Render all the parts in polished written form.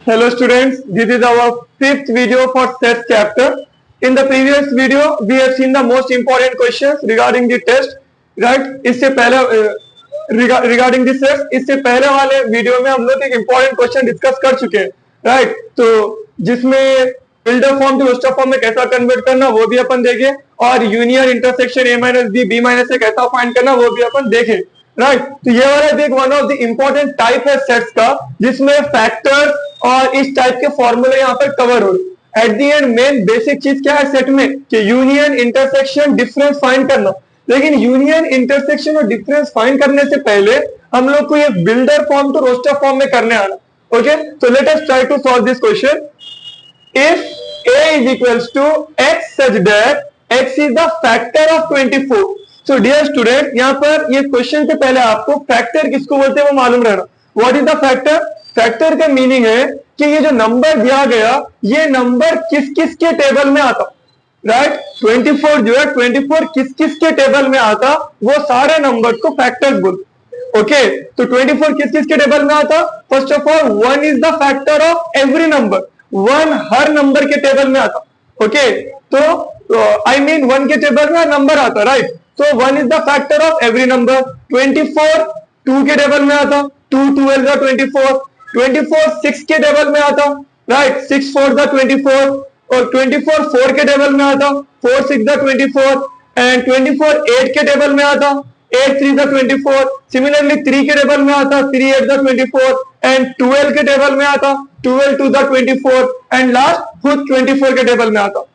Hello students, this is our fifth video for set chapter. In the previous video, we have seen the most important questions regarding the test, right? इससे पहले regarding the set, इससे पहले वाले video में हम लोग एक important question discuss कर चुके हैं, right? तो जिसमें builder form to roster form में कैसा कन्वर्ट करना वो भी अपन देखे और union intersection a minus B minus से कैसा फाइंड करना वो भी अपन देखे, राइट? तो ये वाला देख one of the important type है सेट्स का जिसमें फैक्टर्स और इस टाइप के फॉर्मूले यहाँ पर कवर हो रहे। At the end main basic चीज क्या है सेट में कि यूनियन इंटरसेक्शन डिफरेंस फाइंड करना। लेकिन यूनियन इंटरसेक्शन और डिफरेंस फाइंड करने से पहले हम लोग को ये builder form to roster form में करने आना। ओके, तो let us try to solve this question. If a is equals to x such that x is the factor of 24। So dear student, यहाँ पर ये क्वेश्चन से पहले आपको फैक्टर किसको बोलते हैं वो मालूम रहना। What is the factor? Factor का मीनिंग है कि ये जो नंबर दिया गया ये नंबर किस किस के टेबल में आता, राइट? 24 जो है 24 किस किस के टेबल में आता वो सारे नंबर को फैक्टर्स बोलते। ओके, तो 24 किस किस के टेबल में आता? First of all 1 is the factor of every number, 1 her number के टेबल में आता। ओके, तो आई मीन 1 के टेबल में नंबर आता, right? So 1 is the factor of every number। 24 2 के टेबल में आता, 2 12 का 24, 24 6 के टेबल में आता, राइट? 6 4 का 24 और 24 4 के टेबल में आता, 4 6 का 24 एंड 24 8 के टेबल में आता, 8 3 का 24। सिमिलरली 3 के टेबल में आता, 3 8 का 24 एंड 12 के टेबल में आता, 12 2 का 24 एंड लास्ट खुद 24 के टेबल में आता।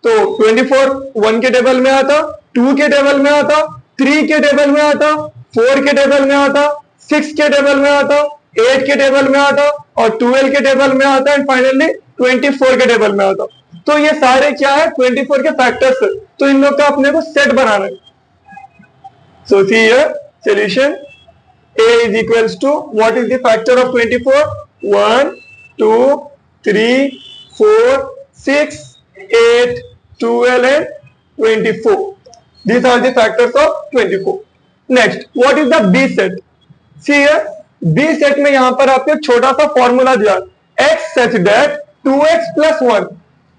तो 24 1 के टेबल में आता, 2 के टेबल में आता, 3 के टेबल में आता, 4 के टेबल में आता, 6 के टेबल में आता, 8 के टेबल में आता और 12 के टेबल में आता एंड फाइनली 24 के टेबल में आता। तो ये सारे क्या है 24 के फैक्टर्स है। तो इन लोग का अपने को सेट बनाना है। So see here solution. a is equals to what is the factor of 24? 1 2 3 4 6 8 12 and 24. These are the factors of 24. Next, what is the B set? See here, B set में यहाँ पर आपको छोटा सा फॉर्मूला दिया x such that 2x plus 1।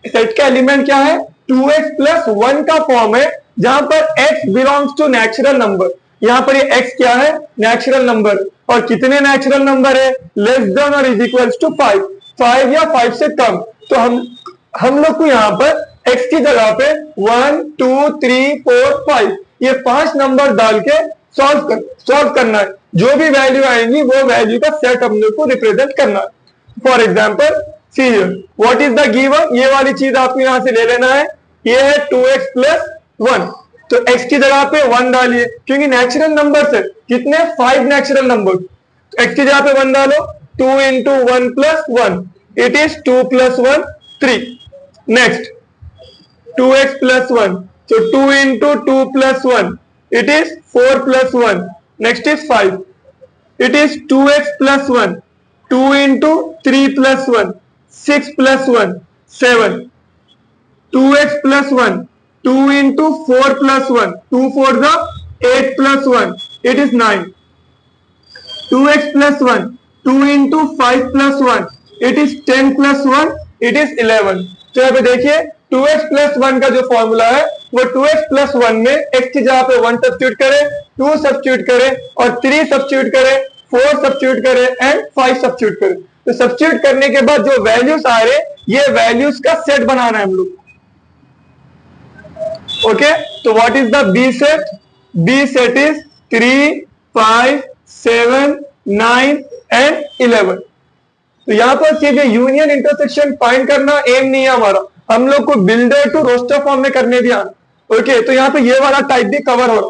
Set का element क्या है? 2x plus 1 का फॉर्म है जहां पर x belongs to natural number. यहाँ पर ये x क्या है? Natural number. और कितने नेचुरल नंबर है? लेस देन और इज इक्वल्स टू 5, 5 या 5 से कम। तो हम लोग को यहाँ पर x की जगह पे 1 2 3 4 5 ये 5 नंबर डाल के सॉल्व करना है। जो भी वैल्यू आएंगी वो वैल्यू का सेट हम लोग को रिप्रेजेंट करना है। For example see here, what is the given? ये वाली चीज आपको यहाँ से ले लेना है। ये है 2x plus 1। तो x की जगह पे 1 डालिए क्योंकि नेचुरल नंबर है कितने? 5 नेचुरल नंबर। x की जगह पे 1 डालो, 2 into 1 plus 1 it is 2 plus 1 3। Next 2x plus 1, so 2 into 2 plus 1 it is 4 plus 1। next is 5, it is 2x plus 1, 2 into 3 plus 1 6 plus 1 7, 2x plus 1, 2 into 4 plus 1 2 4 the 8 plus 1 it is 9, 2x plus 1, 2 into 5 plus 1 it is 10 plus 1 it is 11। तो यहाँ पे देखिए 2x plus 1 का जो formula है वो 2x plus 1 में x की जगह पे 1 सब्स्टिट्यूट करें, 2 सब्स्टिट्यूट करें और 3 सब्स्टिट्यूट करें, 4 सब्स्टिट्यूट करें एंड 5 सब्स्टिट्यूट करें। तो सब्स्टिट्यूट करने के बाद जो वैल्यूज आ रहे ये वैल्यूज का सेट बनाना है हम लोग। ओके, तो what is the B set? B set is 3 5 7 9 and 11। तो यहाँ पर सिर्फ यूनियन इंटरसेक्शन फाइंड करना एम नहीं है हमारा, हम लोग को बिल्डर टू रोस्टर फॉर्म में करने भी आना। ओके, तो यहाँ पे ये वाला टाइप भी कवर हो रहा।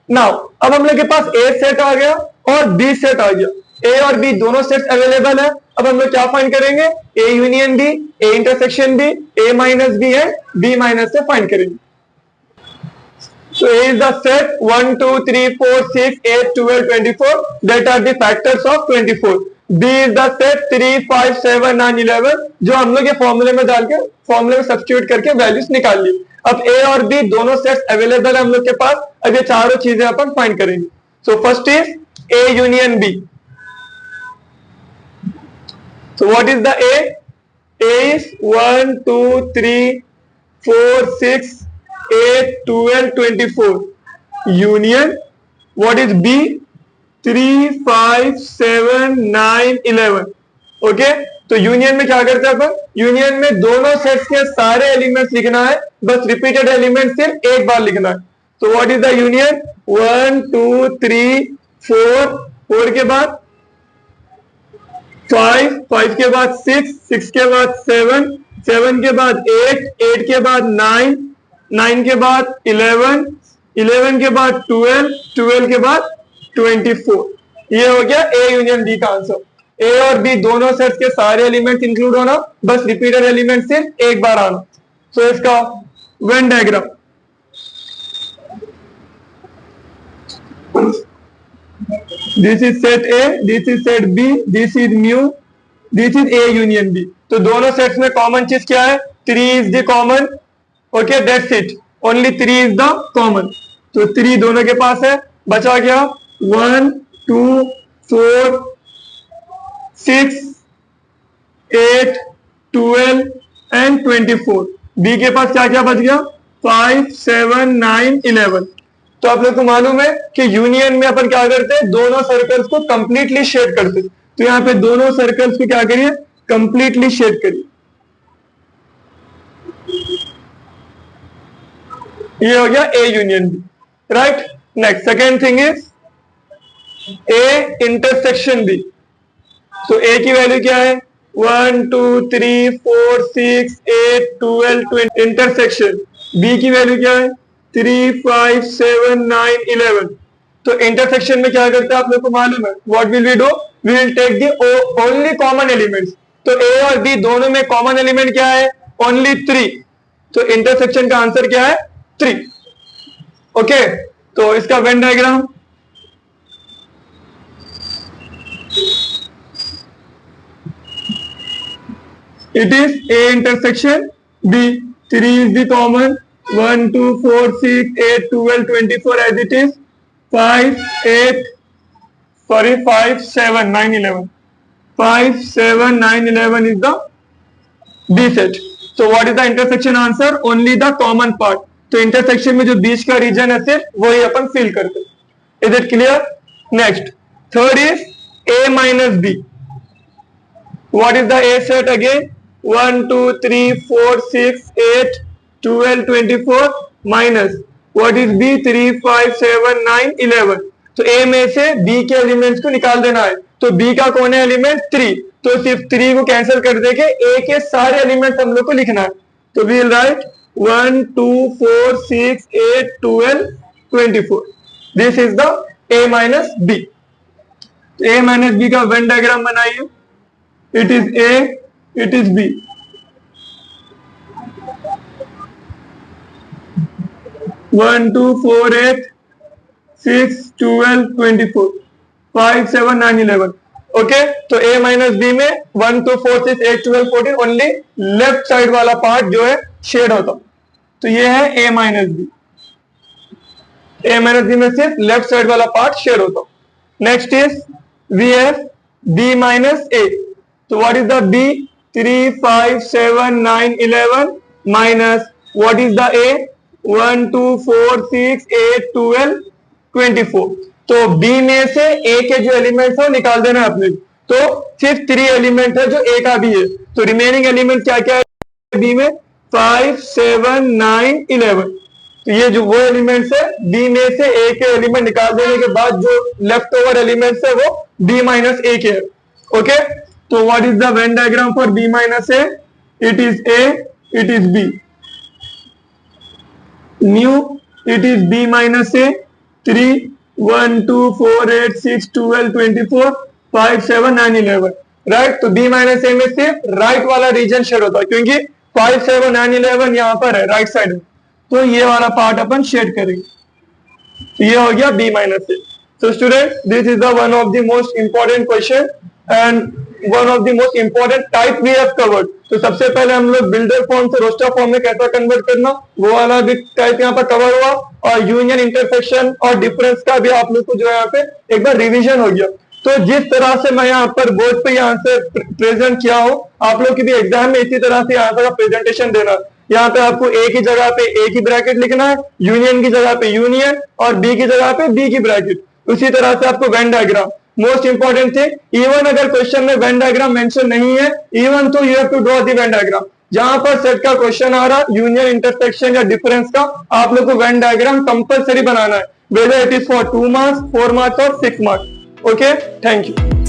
नाउ अब हम लोग के पास ए सेट आ गया और बी सेट आ गया। ए और बी दोनों सेट्स अवेलेबल है। अब हम लोग क्या फाइंड करेंगे? A union B, A intersection B, A minus B है, बी माइनस से फाइंड करेंगे। So A is the set 1 2 3 4 6 8 12 24 that are the factors of 24। B is the set 3 5 7 9 11 जो हम लोग ये फॉर्मूले में डाल के फॉर्मूले में सब्स्टिट्यूट करके वैल्यूज निकाल ली। अब A और B दोनों सेट्स अवेलेबल है हम लोग के पास। अब ये चारों चीजें अपन फाइंड करेंगे। So first is A union B। So what is the A? A is 1, 2, 3, 4, 6, 8, 12, 24. Union. What is B? 3, 5, 7, 9, 11. Okay, तो यूनियन में क्या करते हैं अपन? यूनियन में दोनों सेट्स के सारे एलिमेंट्स लिखना है, बस रिपीटेड एलिमेंट सिर्फ एक बार लिखना है. तो व्हाट इज द यूनियन? 1, 2, 3, 4, 4 के बाद 5, 5 के बाद 6, 6 के बाद 7, 7 के बाद 8, 8 के बाद 9, 9 के बाद 11, 11 के बाद 12, 12 के बाद 24. ये हो गया ए यूनियन बी का आंसर. ए और बी दोनों सेट्स के सारे एलिमेंट्स इंक्लूड होना, बस रिपीटेड एलिमेंट सिर्फ एक बार आना. सो इसका Venn diagram. This is set A, this is set B, this is mu, this is A union B. तो दोनों सेट्स में कॉमन चीज क्या है? 3 is the common. Okay, that's it. Only 3 is the common. तो 3 दोनों के पास है. बचा क्या? 1, 2, 4, 6, 8, 12 एंड 24. बी के पास क्या क्या बच गया? 5, 7, 9, 11. तो आप लोग को मालूम है कि यूनियन में अपन क्या करते हैं? दोनों सर्कल्स को कंप्लीटली शेड करते हैं. तो यहाँ पे दोनों सर्कल्स को क्या करिए? कंप्लीटली शेड करिए. ये हो गया A union B. Right. Next second thing is A intersection B. तो ए की वैल्यू क्या है? 1, 2, 3, 4, 6, 8, 12, 20. इंटरसेक्शन बी की वैल्यू क्या है? 3, 5, 7, 9, 11. तो इंटरसेक्शन में क्या करते हैं आप लोग को मालूम है? What will we do? We will take the only common elements. तो ए और बी दोनों में कॉमन एलिमेंट क्या है? ओनली 3. तो इंटरसेक्शन का आंसर क्या है? 3. ओके, तो इसका Venn diagram. It is A intersection B. 3 is the common. 1, 2, 4, 6, 8, 12, 24 as it is. 5, 7, 9, 11. 5, 7, 9, 11 is the B set. So what is the intersection answer? Only the common part. तो intersection में जो बीच का reason है सिर्फ वही अपन फिल करते. Is it clear? Next, third is A minus B. What is the A set again? 1, 2, 3, 4, 6, 8, 12, 24 minus what is B? 3, 5, 7, 9, 11. तो A में से B के एलिमेंट्स को निकाल देना है. तो B का कौन है एलिमेंट? 3. तो सिर्फ 3 को कैंसिल कर देके A के सारे एलिमेंट्स हम लोग को लिखना है. तो we will write 1, 2, 4, 6, 8, 12, 24. This is the A minus B. A minus B का वेन डायग्राम बनाइए. It is A, it is B. 1, 2, 4, 8, 6, 12, 24. 5, 7, 9, 11. Okay, तो A माइनस B में 1, 2, 4, 6, 8, 12, 14 ओनली लेफ्ट साइड वाला पार्ट जो है शेड होता. तो ये है A minus B. A minus B में सिर्फ लेफ्ट साइड वाला पार्ट शेड होता. Next is we have B minus A. So what is the B? 3, 5, 7, 9, 11 minus what is the A? 1, 2, 4, 6, 8, 12, 24. तो B में से A के जो एलिमेंट्स है निकाल देना है अपने. तो सिर्फ 3 एलिमेंट है जो A का भी है. तो रिमेनिंग एलिमेंट क्या क्या है B में? 5, 7, 9, 11. तो ये जो वो एलिमेंट्स है B में से A के एलिमेंट निकाल देने के बाद जो लेफ्ट ओवर एलिमेंट्स है वो B माइनस A के है. ओके, तो what is the Venn diagram for B minus A? It is A, it is B. New, it is B minus A. 3, 1, 2, 4, 8, 6, 12, 24, 5, 7, 9, 11. Right? तो B minus A में सिर्फ right वाला reason shade होता है क्योंकि 5, 7, 9, 11 यहाँ पर है राइट साइड में. तो ये वाला पार्ट अपन शेड करेंगे. ये हो गया B minus A. So students, this is the one of the most important question and one of the most important type we have covered. तो सबसे पहले हम लोग बिल्डर फॉर्म से रोस्टर फॉर्म में कैसा कन्वर्ट करना वो वाला भी टाइप यहाँ पर कवर हुआ और यूनियन इंटरसेक्शन और डिफरेंस का भी आप लोग को जो है यहाँ पे एक बार रिवीजन हो गया. तो जिस तरह से मैं यहाँ पर बोर्ड पे आंसर प्रेजेंट किया हूँ, आप लोग की भी एग्जाम में इसी तरह से आंसर का प्रेजेंटेशन देना। यहाँ पे आपको ए की जगह पे ए की ब्रैकेट लिखना है, यूनियन की जगह पे यूनियन और बी की जगह पे बी की ब्रैकेट। उसी तरह से आपको Venn diagram, most important thing, even अगर क्वेश्चन में वेन डायग्राम मेंशन नहीं है, इवन तो you have to draw the Venn diagram. जहां पर सेट का क्वेश्चन आ रहा, यूनियन, इंटरसेक्शन या डिफरेंस का, आप लोग को वेन डायग्राम कंपलसरी बनाना है, whether it is for 2 marks, 4 marks और 6 मार्क्स। Okay, thank you.